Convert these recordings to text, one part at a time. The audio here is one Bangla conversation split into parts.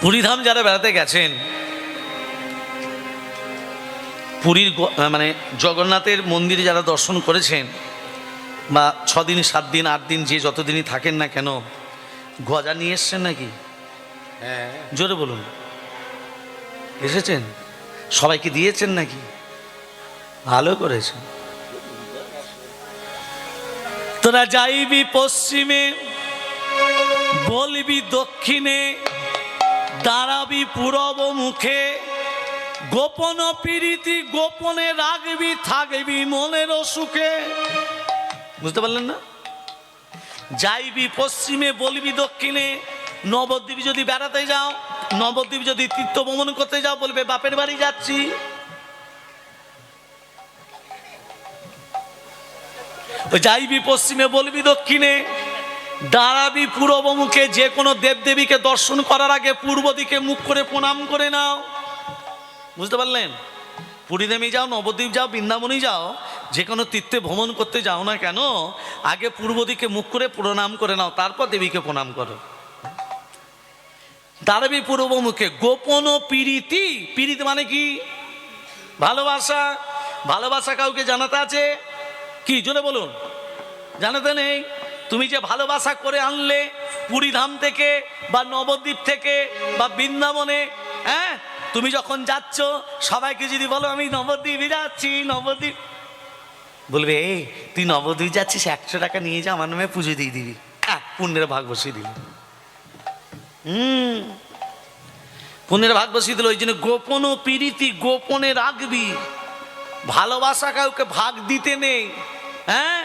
পুরীধাম যারা বেড়াতে গেছেন, পুরীর মানে জগন্নাথের মন্দিরে যারা দর্শন করেছেন, বা 6 দিন 7 দিন 8 দিন যে যতদিনই থাকেন না কেন, গজা নিয়ে এসছেন নাকি? হ্যাঁ, জোরে বলুন, এসেছেন? সবাইকে দিয়েছেন নাকি? ভালো করেছেন। তোরা যাইবি পশ্চিমে, বলবি দক্ষিণে, দাঁড়াবি পূরব মুখে, গোপন প্রীতি গোপনে রাখবি, থাকবি মনের সুখে। বুঝতে পারলেন না? যাইবি পশ্চিমে, বলবি দক্ষিণে। নবদ্বীপ যদি বেড়াতে যাও, নবদ্বীপ যদি তীর্থ ভ্রমণ করতে যাও, বলবে বাপের বাড়ি যাচ্ছি। যাইবি পশ্চিমে, বলবি দক্ষিণে, দাঁড়াবি পূর্ব মুখে। যে কোনো দেবদেবীকে দর্শন করার আগে পূর্ব দিকে মুখ করে প্রণাম করে নাও। বুঝতে পারলেন? পুরীধামে যাও, নবদ্বীপ যাও, বৃন্দাবনই যাও, যে কোনো তীর্থে ভ্রমণ করতে যাও না কেন, আগে পূর্ব দিকে মুখ করে প্রণাম করে নাও, তারপর দেবীকে প্রণাম করো। দাঁড়াবি পূর্ব মুখে। গোপন প্রীতি, প্রীতি মানে কি? ভালোবাসা। ভালোবাসা কাউকে জানাতে আছে কি? জোরে বলুন। জানাতে নেই? তুমি যে ভালোবাসা করে আনলে পুরীধাম থেকে বা নবদ্বীপ থেকে বা বৃন্দাবনে, হ্যাঁ, তুমি যখন যাচ্ছ সবাইকে যদি বলো আমি নবদ্বীপে যাচ্ছি, নবদ্বীপ, বলবে এই তুই নবদ্বীপ যাচ্ছিস, 100 টাকা নিয়ে যা, আমার নামে পুজো দিয়ে দিবি, পুণ্যের ভাগ বসিয়ে দিবি। পুণ্যের ভাগ বসিয়ে দিল। ওই জন্য গোপন প্রীতি গোপনে রাখবি। ভালোবাসা কাউকে ভাগ দিতে নেই, হ্যাঁ,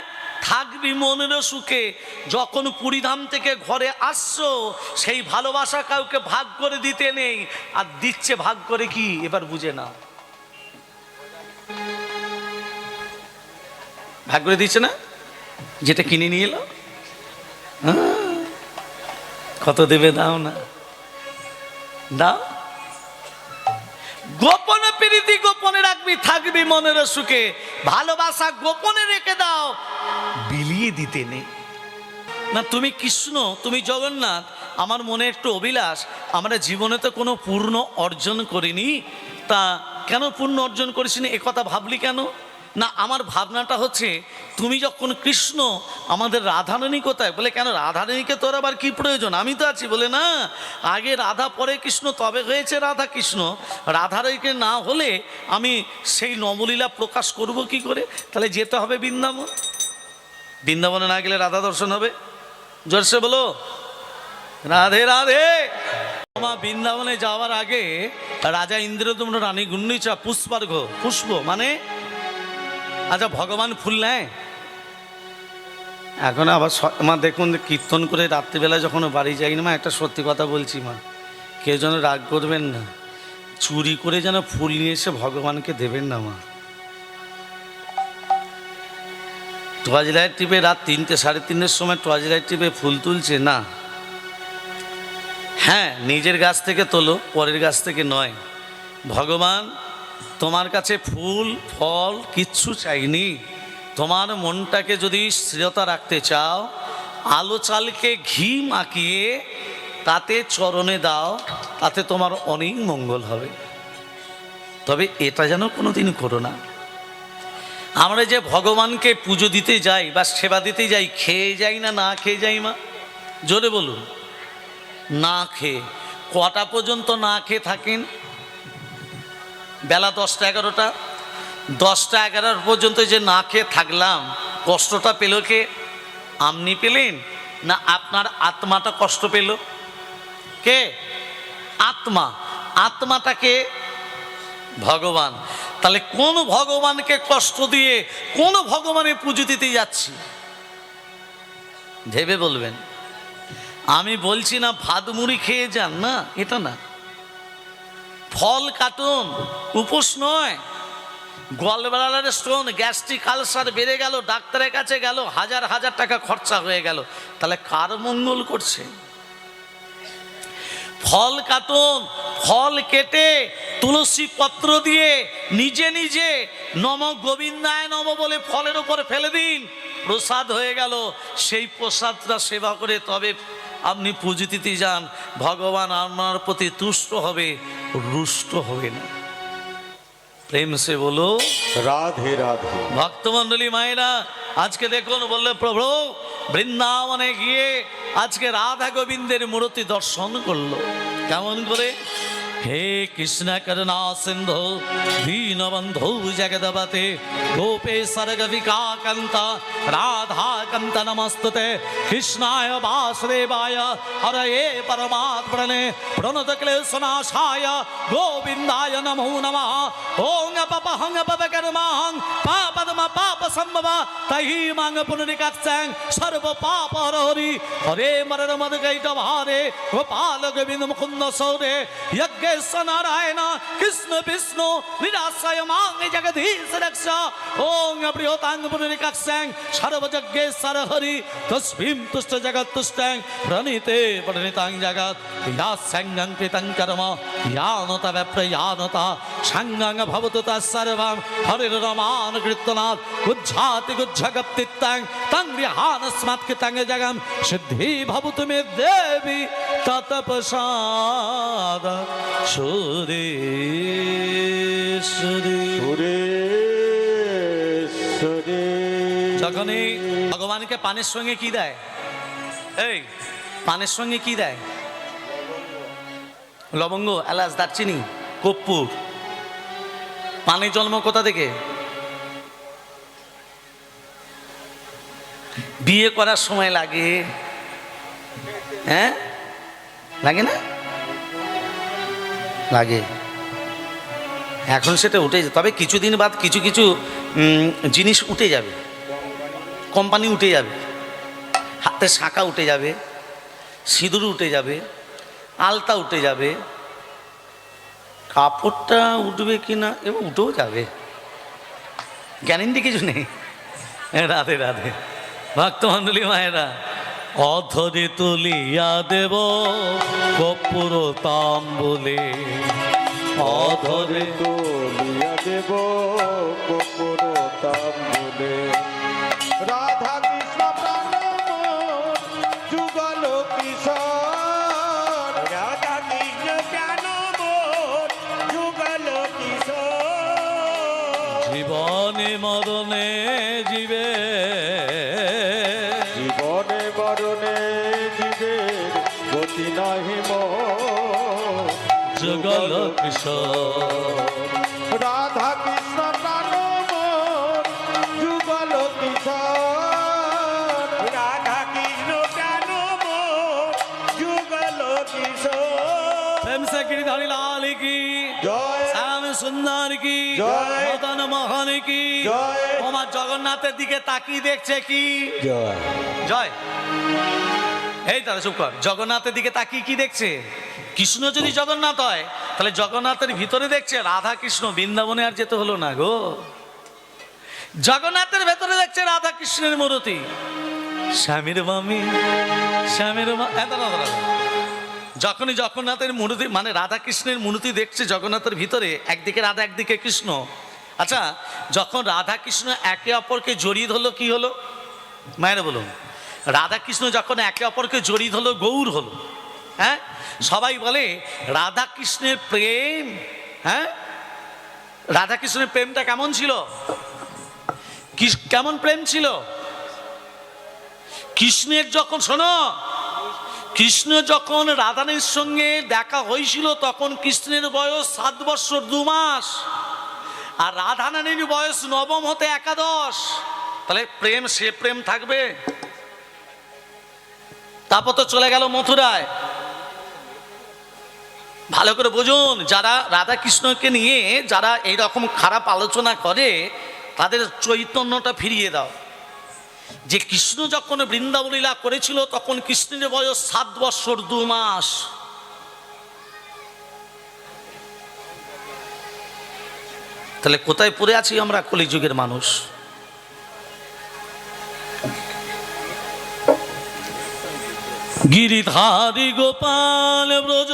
থাকবি মনের সুখে। যখন পুরীধাম থেকে ঘরে আসছো, সেই ভালোবাসা কাউকে ভাগ করে দিতে নেই। আর দিচ্ছে ভাগ করে কি? এবার বুঝে নাও। ভাগ করে দিচ্ছে না, যেটা কিনে নিয়ে এলো, কত দেবে দাও না, দাও। গোপনে প্রীতি গোপনে রাখবি, থাকবি মনের সুখে। ভালোবাসা গোপনে রেখে দাও, বিলিয়ে দিতে নেই। না তুমি কৃষ্ণ, তুমি জগন্নাথ, আমার মনে একটু অভিলাষ, আমরা জীবনে তো কোনো পূর্ণ অর্জন করিনি, তা কেন পূর্ণ অর্জন করিস না, একথা ভাবলি কেন? না, আমার ভাবনাটা হচ্ছে তুমি যখন কৃষ্ণ, আমাদের রাধারানী কোথায়? বলে কেন রাধারানীকে তোর আবার কি প্রয়োজন, আমি তো আছি। বলে না, আগে রাধা পরে কৃষ্ণ, তবে হয়েছে রাধা কৃষ্ণ। রাধারানীকে না হলে আমি সেই নবলীলা প্রকাশ করব কি করে? তাহলে যেতে হবে বৃন্দাবন। বৃন্দাবনে না গেলে রাধা দর্শন হবে? জোরসে বলো রাধে রাধে। আমার বৃন্দাবনে যাওয়ার আগে রাজা ইন্দ্রদম্ন রানী গুন্ডিচা পুষ্পার্ঘ, পুষ্প মানে, আচ্ছা ভগবান ফুল নেয় এখন আবার মা দেখুন কীর্তন করে রাত্রিবেলা যখন বাড়ি যাই না মা, একটা সত্যি কথা বলছি মা, কেউ যেন রাগ করবেন না, চুরি করে যেন ফুল নিয়ে এসে ভগবানকে দেবেন না মা। টর্চ লাইট টিপে রাত 3টে 3:30-এর সময় টর্চ লাইট টিপে ফুল তুলছে না, হ্যাঁ নিজের গাছ থেকে তোলো, পরের গাছ থেকে নয়। ভগবান তোমার কাছে ফুল ফল কিচ্ছু চাইনি, তোমার মনটাকে যদি স্থিরতা রাখতে চাও, আলো চালকে ঘি মাখিয়ে তাতে চরণে দাও, তাতে তোমার অনেক মঙ্গল হবে। তবে এটা যেন কোনোদিন করো না। আমরা যে ভগবানকে পুজো দিতে যাই বা সেবা দিতে যাই, খেয়ে যাই না না খেয়ে যাই মা? জোরে বলুন। না খেয়ে। কটা পর্যন্ত না খেয়ে থাকেন? বেলা 10টা 11টা। 10টা 11 পর্যন্ত যে না খেয়ে থাকলাম, কষ্টটা পেল কে? আপনি পেলেন না আপনার আত্মাটা কষ্ট পেল? কে? আত্মা। আত্মাটাকে ভগবান। তাহলে কোন ভগবানকে কষ্ট দিয়ে কোন ভগবানের পুজো দিতে যাচ্ছি? ভেবে বলবেন। আমি বলছি না ভাত মুড়ি খেয়ে যান, না, এটা না। ফল কাটুন, উপোস নয়। গলব্লাডার স্টোন, গ্যাস্ট্রিক আলসার বেড়ে গেল, ডাক্তারের কাছে গেল, হাজার হাজার টাকা খরচা হয়ে গেল, তাহলে কার মঙ্গল করছে? ফল কাটুন, ফল কেটে তুলসী পত্র দিয়ে নিজে নিজে নম গোবিন্দায় নম বলে ফলের উপরে ফেলে দিন, প্রসাদ হয়ে গেল। সেই প্রসাদটা সেবা করে তবে আপনি পুজো দিতে যান, ভগবান আপনার প্রতি তুষ্ট হবে, রুষ্ট হবে না। প্রেম সে বলো রাধে রাধে। ভক্তমণ্ডলী মায়েরা, আজকে দেখুন, বললে প্রভু বৃন্দাবনে গিয়ে আজকে রাধা গোবিন্দের মূর্তি দর্শন করলো। কেমন করে? হে কৃষ্ণ করুণা সিন্ধু দীনবন্ধু জগদপতে গোপেশ্বর গবিকাকান্তা রাধাকান্ত নমস্তুতে কৃষ্ণায় বাসুদেবায় হরয়ে পরমাত্মনে প্রণত ক্লেশনাশায় গোবিন্দায় নমো নমঃ। ওং পপহং পপকর্মাং পাপদম পাপ সম্ভব তহি মাং পুনরিকাক্ষং সর্ব পাপ হরি হরে মরণ মদগৈত ভারে গোপাল গোবিন্দ মুকুন্দ সৌরে যজ্ঞ নারায়ণ কৃষ্ণ বিষ্ণু নিরাশ্রয় মাং জগদীশ রক্ষ। ওং প্রিয়তাং পুনরিকাক্ষং সর্বযজ্ঞেশ্বর হরি তস্মিং তুষ্ট জগৎ তুষ্টং প্রণীতে প্রণীতাং জগৎ ইয়াসঙ্গং কৃতং কর্ম ইয়ানতা ব্যপ্রয়ানতা সঙ্গং ভবতু তৎসর্বং হরির রমান কীর্তনাৎ উজ্ঝাতি গুজ্জগপ্তিত্তং তং গৃহানস্মাৎ কৃতং জগম সিদ্ধি ভবতু মে দেবী তৎপ্রসাদ সুরেশ্বরী। যখনই ভগবানকে পানের সঙ্গে কি দেয়? এই পানের সঙ্গে কি দেয়? লবঙ্গ, এলাচ, দারচিনি, কর্পূর। পানের জন্ম কোথা থেকে? বিয়ে করার সময় লাগে, হ্যাঁ লাগে না? লাগে। এখন সেটা উঠে যাবে, তবে কিছুদিন বাদ কিছু কিছু জিনিস উঠে যাবে। কোম্পানি উঠে যাবে, হাতে শাঁখা উঠে যাবে, সিঁদুর উঠে যাবে, আলতা উঠে যাবে, কাপড়টা উঠবে কি না এবং উঠেও যাবে, গ্যারেন্টি কিছু নেই। রাধে রাধে। ভক্তমণ্ডলী মায়েরা, অধরে তুলিয়া দেব কর্পূর তাম্বুলে, অধরে তুলিয়া দেব কর্পূর তাম্বুলে। রাধা কৃষ্ণ প্রাণ যুগল কিশোর, রাধা কৃষ্ণ প্রাণ যুগল কিশোর। জীবনে মরণে জীবে, জীবনে মরণে জীবের গতি নাহি মোর, যুগল কিশোর। রাধা কৃষ্ণ প্রাণ যুগল কিশোর, রাধা কৃষ্ণ প্রাণ যুগল কিশোর। প্রেম সে গিরিধারী লাল কি জয়, শ্যাম সুন্দর কি জয়, মদন মোহন কি জয়। তোমার জগন্নাথের দিকে তাকিয়ে দেখছে কি জয়। জয়। এই তাহলে চুপ কর। জগন্নাথের দিকে তাকিয়ে কি দেখছে? কৃষ্ণ যদি জগন্নাথ হয় তাহলে জগন্নাথের ভিতরে দেখছে রাধা কৃষ্ণ। বৃন্দাবনে আর যেতে হলো না গো, জগন্নাথের ভেতরে দেখছে রাধা কৃষ্ণের মূর্তি। স্বামীর মামি, স্বামীর মা, যখনই জগন্নাথের মূর্তি মানে রাধা কৃষ্ণের মূর্তি দেখছে জগন্নাথের ভিতরে, একদিকে রাধা একদিকে কৃষ্ণ। আচ্ছা, যখন রাধা কৃষ্ণ একে অপরকে জড়িয়ে ধরলো কি হলো মায়েরা বলুন? রাধা কৃষ্ণ যখন একে অপরকে জড়িয়ে ধরলো গৌর হলো। হ্যাঁ, সবাই বলে রাধা কৃষ্ণের প্রেম, হ্যাঁ রাধা কৃষ্ণের প্রেমটা কেমন ছিল? কেমন প্রেম ছিল? কৃষ্ণের যখন, শোনো, কৃষ্ণ যখন রাধানের সঙ্গে দেখা হয়েছিল তখন কৃষ্ণের বয়স 7 বৎসর 2 মাস, আর রাধারানীর বয়স নবম হতে 11। তাহলে প্রেম সে প্রেম থাকবে? তারপর তো চলে গেল মথুরায়। ভালো করে বুঝুন, যারা রাধা কৃষ্ণকে নিয়ে যারা এইরকম খারাপ আলোচনা করে তাদের চৈতন্যটা ফিরিয়ে দাও। যে কৃষ্ণ যখন বৃন্দাবন লীলা করেছিল তখন কৃষ্ণের বয়স 7 বৎসর 2 মাস। তাহলে কোথায় পড়ে আছি আমরা কলিযুগের মানুষ? গিরিধারী গোপাল ব্রজ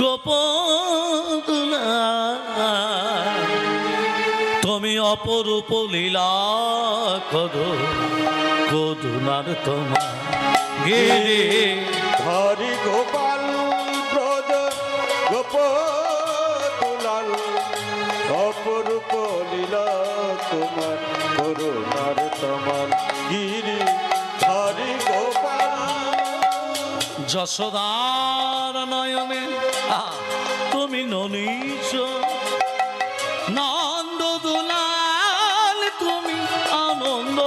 গোপলা তুমি অপরূপ লীলা করো করুণার তোমার গিরি হরি গোপাল ব্রজ গোপ দুলাল অপরূপ লীলা তোমার করুণার তোমার গিরি হরি গোপাল যশোদার নয়নে তুমি ননীচ নন্দ দুলাল তুমি আনন্দ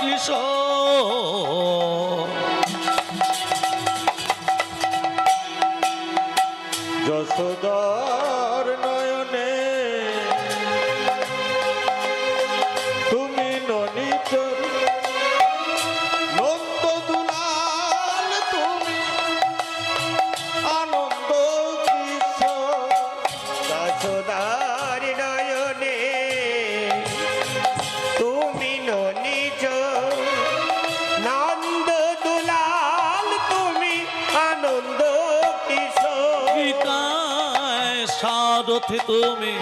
কিশোর যশোদার নয়নে তুমি ননীচর নন্দ দুলাল তুমি আনন্দ কিশোর যশোদার নয়নে তুমি ননীচর নন্দ দুলাল তুমি আনন্দ কিশোর গীতায় সারথে তুমি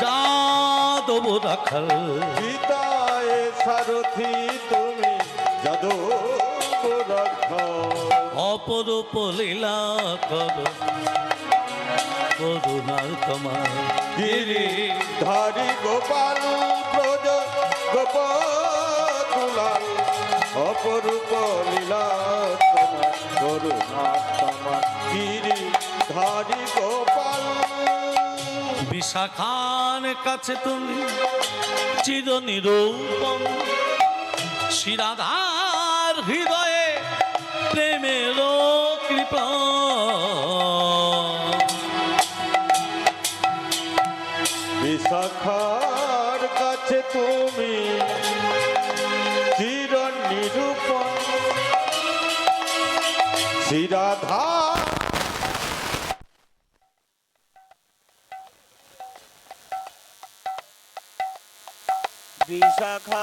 যাদব রাখাল গীতায় সারথি তুমি যাদব রাখো অপরূপ লীলা করো করুণার তোমার গিরি ধারি গোপাল ব্রজ গোপ দুলাল অপরূপ লীলা তোমার করুণা তোমার গিরি ধারি গোপাল বিশাখার কাছে তুমি চির নিরূপম শিরাধার হৃদয়ে প্রেমের কৃপা বিশাখার কাছে তুমি চির নিরূপণ শিরাধার বিশাখা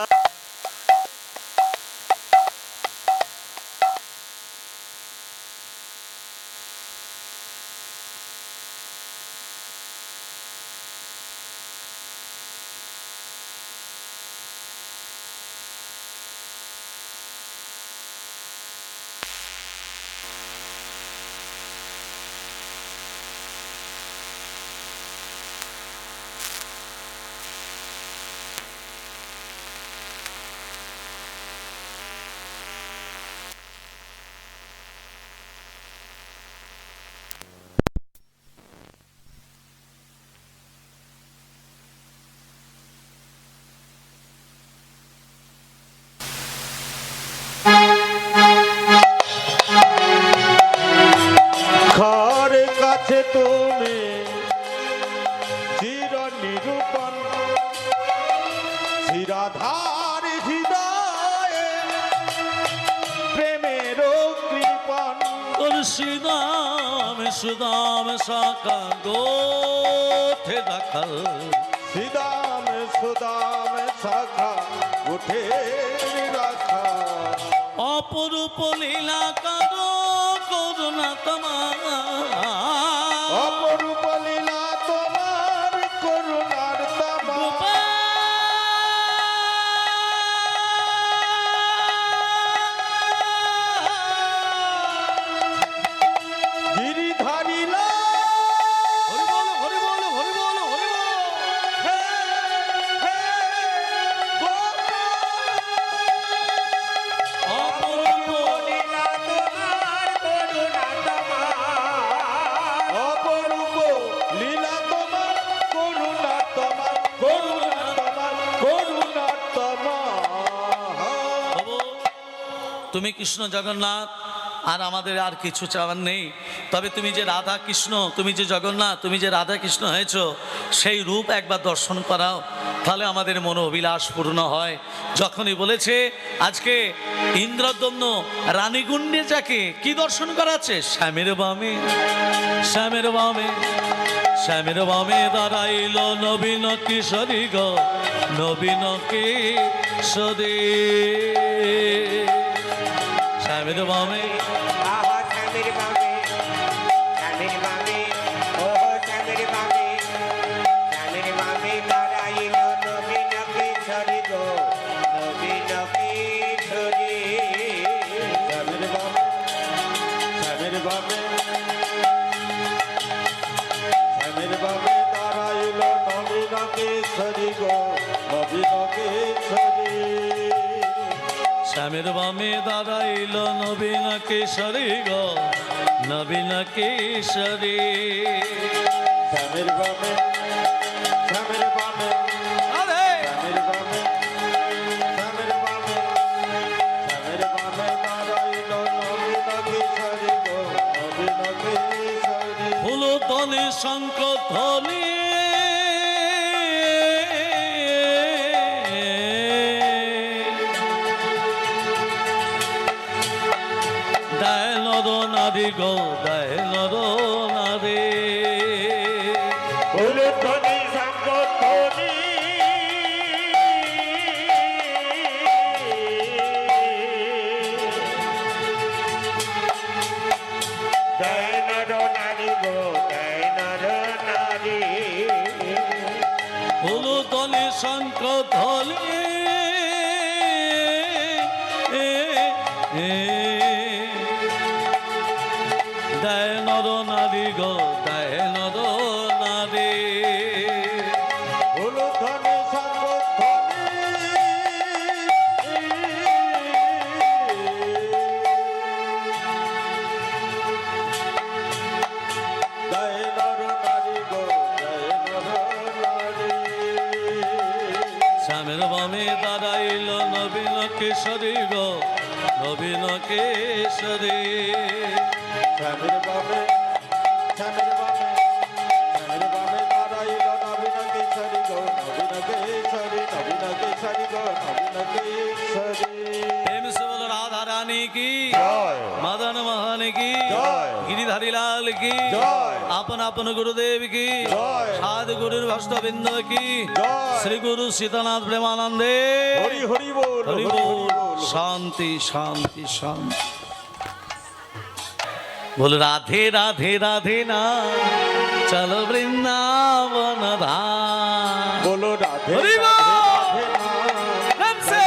খার কাছে তুমি চির নিরূপণ শিরাধার হৃদয়ে প্রেমের কৃপণ তোর শ্রীদাম সুদাম শাখা গোথে রাখাল শ্রীদাম সুদাম শাখা উঠে রাখা অপরূপ লীলা করো করুণা তোমার অপরূপ লীলা তোমার করুণার তোমার গিরিধারী হরি বল হরি বল হরি বল হরি বল অপরূপ অপরূপ লীলা তোমার করুণা তোমার করুণা তোমার করুণা তোমার বাবু, তুমি কৃষ্ণ জগন্নাথ আর আমাদের আর কিছু চাওয়ার নেই। তবে তুমি যে রাধা কৃষ্ণ, তুমি যে জগন্নাথ, তুমি যে রাধা কৃষ্ণ হয়েছ, সেই রূপ একবার দর্শন করাও, তাহলে আমাদের মনো অভিলাষ পূর্ণ হয়। যখনই বলেছে আজকে ইন্দ্রদম্ন রানীগুণ্ডে যাকে কি দর্শন করাচ্ছে, শ্যামের বামে শ্যামের বামে শ্যামের বামে দাঁড়াইল নবীন কিশোরী গ নবীন কিশোরী শ্যামের বামে আহা শ্যামের বামে শ্যামের বামে ও শ্যামের বামে শ্যামের বামে দাঁড়াইল কেশরী গো নবীন কেশরী শ্যামের বামে দাঁড়াইল নবীন কেশরী গো নবীন কেশরী। শ্যামের বামে শ্যামের বামে আরে শ্যামের বামে শ্যামের বামে শ্যামের বামে দাঁড়াইল নবীন কেশরী গো নবীন কেশরী ফুল ধ্বনি শঙ্খ ধ্বনি দায় নর নারী গো দায় নর নারী। ধ্বনি সম্পত্তি জয় নর নারী গো জয় নর নারী ফুল ধ্বনি শঙ্খ ধ্বনি দায় নর নারী গো দায় নর নারী। ধ্বনি সর্বধ্বনি জয় নর নারী গো জয় নর নারী শ্যামের বামে দাঁড়াইল নবীন কেশরী গো নবীন কেশরী। শ্যামের বামে শ্যামের বামে শ্যামের বামে দাঁড়াইল নবীন কেশরী গো নবীন কেশরী নবীন কেশরী গো নবীন কেশরী प्रेम से बोलो राधा रानी की জয় मदन मोहन की जय। गिरिधारी लाल की जय। अपन अपन गुरुदेव की जय। साधु गुरु भक्तबिंद की जय। श्री गुरु सीतानाथ प्रेमानंदे হরি হরি বল हरि बोल शांति शांति शांति। बोल राधे राधे राधे ना चलो वृंदावन धाम। বলো রাধে হরি রাধে বল। রাধে নাম प्रेम से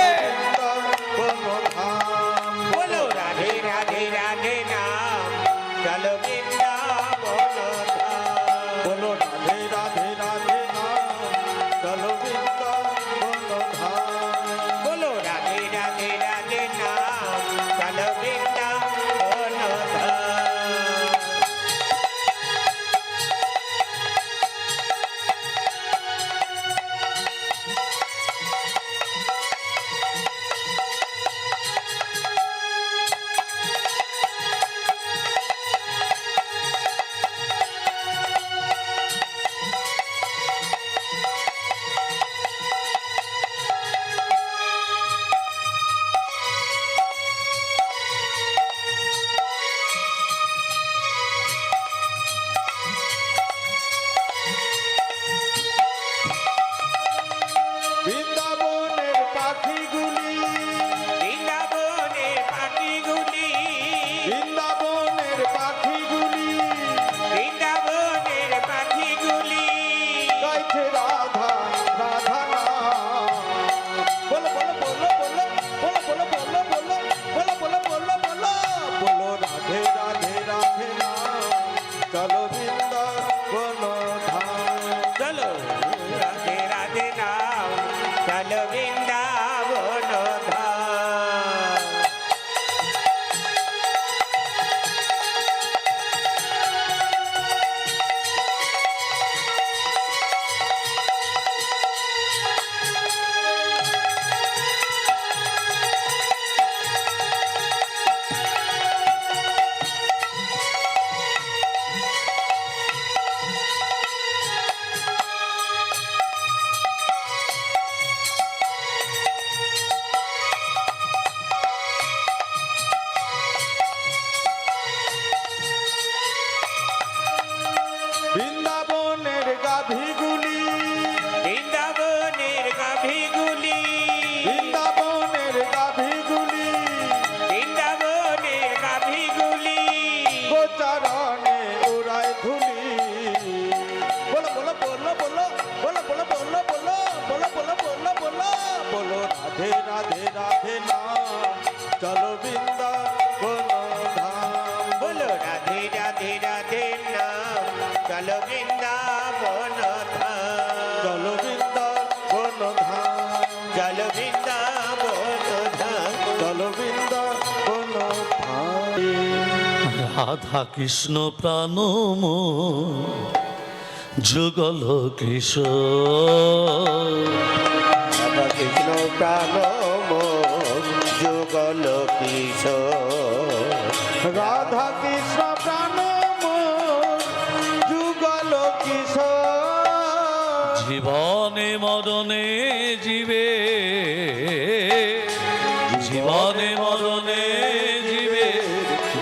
বৃন্দাবন ধাম बोलो राधे राधे राधे नाम चलो वृंदावन धाम বলো রাধে রাধে রাধে নাম চলো বৃন্দাবন ধাম बोलो राधे राधे राधे नाम चलो वृंदावन धाम বৃন্দাবনের পাখিগুলি বৃন্দাবনের পাখিগুলি বৃন্দাবনের পাখিগুলি বৃন্দাবনের পাখিগুলি গাইছে রাধা রাধা নাম বলো বলো বলো বলো বলো বলো বলো বলো বলো বলো বলো বলো বলো রাধে রাধে রাধে নাম চলো বৃন্দাবন ধাম চলো রাধে রাধে নাম চলো বৃন্দাবন ধাম বৃন্দাবনের গাভীগুলি বৃন্দাবনের গাভীগুলি বৃন্দাবনের গাভীগুলি বৃন্দাবনের গাভীগুলি গোচারণে উড়ায় ধুলি বলো বলো বলো বলো বলো বলো বলো বলো বলো বলো বলো বলো বলো রাধে রাধে রাধে নাম চলো বৃন্দাবন ধাম बोलो राधे राधे राधे नाम चलो वृंदावन धाम চলো বৃন্দাবন রাধা কৃষ্ণ প্রাণ যুগল কিশোর। রাধা কৃষ্ণ প্রাণ যুগল কিশোর। রাধা কৃষ্ণ প্রাণ যুগল কিশোর। জীবনে মরণে জীবে, জীবনে মরণে জীবে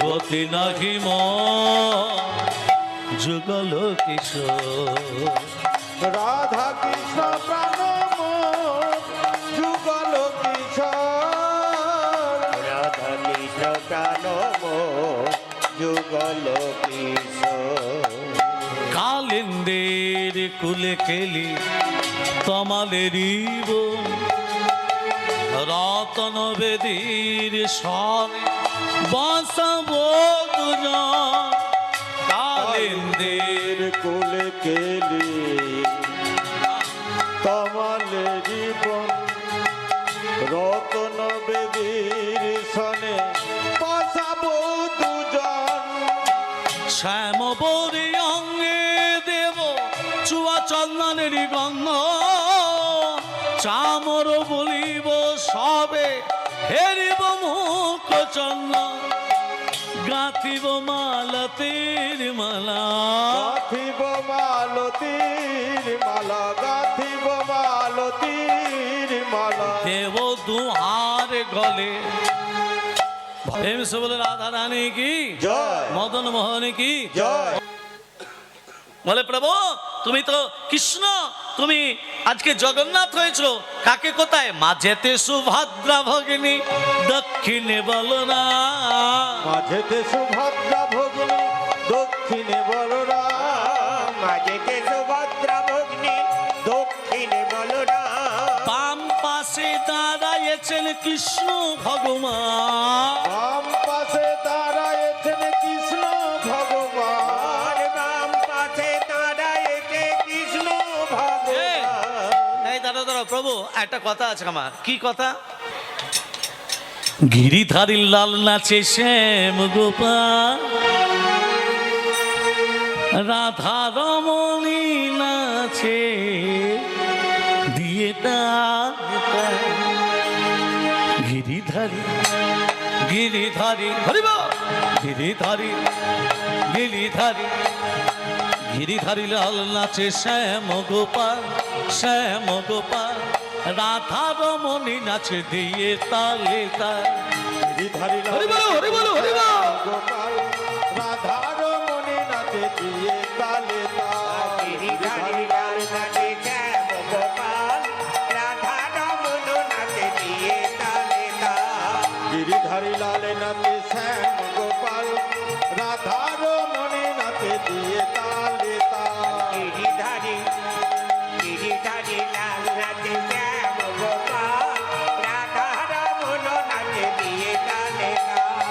গতি নাহি যুগল কিশোর। রাধা কৃষ্ণ প্রাণ যুগল কিশোর। রাধা কৃষ্ণ প্রাণ যুগল কিশোর। কালিন্দের কুলে কেলি তমালেরই বোন, রতন বেদীর সনে বাঁচাবো দুজন। কালিন্দের কুলে কেলি তমালে জীবন, রতন বেদীর সনে বসাবো দুজন। শ্যামবরী অঙ্গে দেব চুয়া চন্দনের গন্ধ, চামর বলিব সবে হেরিব মুখ চন্দন। গাঁথিব মালতির মালা, গাথিব মালতীর মালা, গাথিব মালতীর মালা। দেব দুহার গলে। বলে রাধা রানী কি জয়। মদন মোহন কি জয়। বলে প্রভু তুমি তো কৃষ্ণ, তুমি আজকে জগন্নাথ হয়েছো, কাকে কোথায়? মাঝেতে সুভদ্রা ভগিনী, দক্ষিণে বলো না। মাঝেতে সুভদ্রা ভগিনী, দক্ষিণে বলরাম। মাঝেতে সুভদ্রা ভগ্নী, দক্ষিণে বলরাম। বাম পাশে দাঁড়াইছেন কৃষ্ণ ভগবান, বাম পাশে দাঁড়ায়েছেন কৃষ্ণ ভগবান। আর বাম পাশে দাঁড়াইছে কৃষ্ণ ভগবান। এই দাঁড়া দাঁড়া প্রভু, একটা কথা আছে আমার। কি কথা? গিরিধারী লাল নাচে শ্যাম গোপাল, রাধা রমণী নাচে দিয়ে গিরিধারী গিরিধারী হরিব গিরিধারী গিরিধারী গিরিধারী লাল নাচে শ্যাম গোপাল, শ্যাম গোপাল। রাধা রমণী নাচে দিয়ে তালে তাল। গিরিধারী লাল হরি বলো, হরি বলো, হরি বলো। গোপাল, রাধার মণি নাচে দিয়ে তালে তাল। গিরিধারী লাল নাচে শ্যাম গোপাল, রাধা রমণ নাচে দিয়ে তালে তাল। গিরিধারী লাল নাচে শ্যাম গোপাল, রাধার মণি নাচে দিয়ে তালে তাল। গিরিধারী লাল নাচে শ্যাম গোপাল, রাধা রমণ নাচে দিয়ে তালে তাল।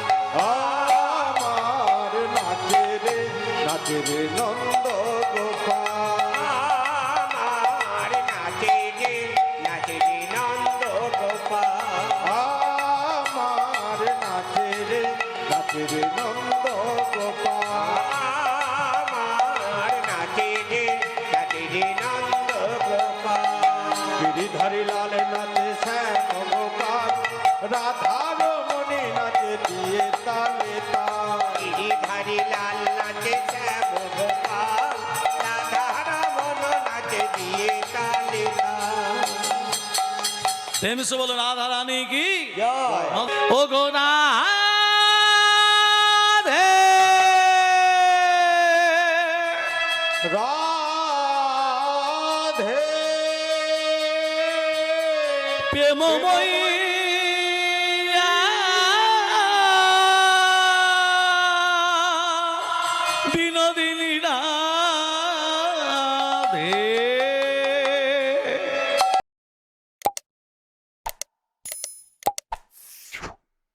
আমার নাচে রে নন্দ গোপাল। আমার নাচে রে নন্দ গোপাল। আমার নাচে রে নন্দ গোপাল। আমার নাচে রে নন্দ গোপাল। গিরিধারী লাল নাচে শ্যাম গোপাল, রাধার মণি নাচে দিয়ে তালে তাল। গিরিধারী লাল নাচে শ্যাম গোপাল, রাধা রমণ নাচে দিয়ে তালে তাল। প্রেম সে বলো রাধা রানী কি জয়। ও গো রাধে রাধে প্রেমময়ী